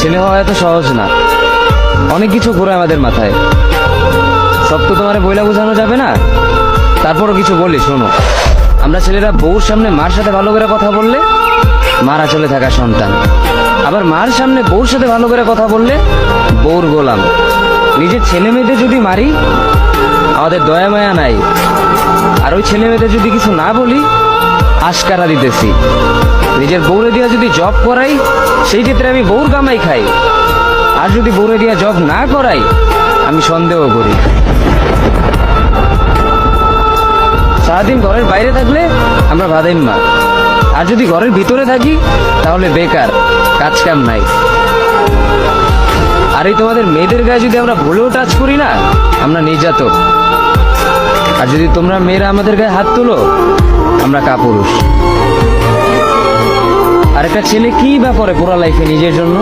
ছেলে হওয়া এত সহজ না, অনেক কিছু ঘুরে আমাদের মাথায়। সব তো তোমার বইলা বোঝানো যাবে না, তারপরও কিছু বলি শোনো। আমরা ছেলেরা বউর সামনে মার সাথে ভালো করে কথা বললে মার আঁচলে থাকা সন্তান, আবার মার সামনে বউর সাথে ভালো করে কথা বললে বউর গোলাম। নিজের ছেলে মেয়েদের যদি মারি আমাদের দয়া মায়া নাই, আর ওই ছেলে মেয়েদের যদি কিছু না বলি আশকারা দিতেছি। নিজের বউরে দিয়া যদি জব করাই সেই ক্ষেত্রে আমি বউর কামাই খাই, আর যদি বউরে দিয়া জব না করাই আমি সন্দেহ করি। সারাদিন ঘরের বাইরে থাকলে আমরা ভাদাইম্মা, আর যদি ঘরের ভিতরে থাকি তাহলে বেকার, কাজ কাম নাই। আর এই তোমাদের মেয়েদের গায়ে যদি আমরা ভুলেও টাচ করি না আমরা নির্যাতক, আর যদি তোমরা মেয়েরা আমাদের গায়ে হাত তুলো আমরা কাপুরুষ। আর একটা ছেলে কি বা করে পুরা লাইফে নিজের জন্য?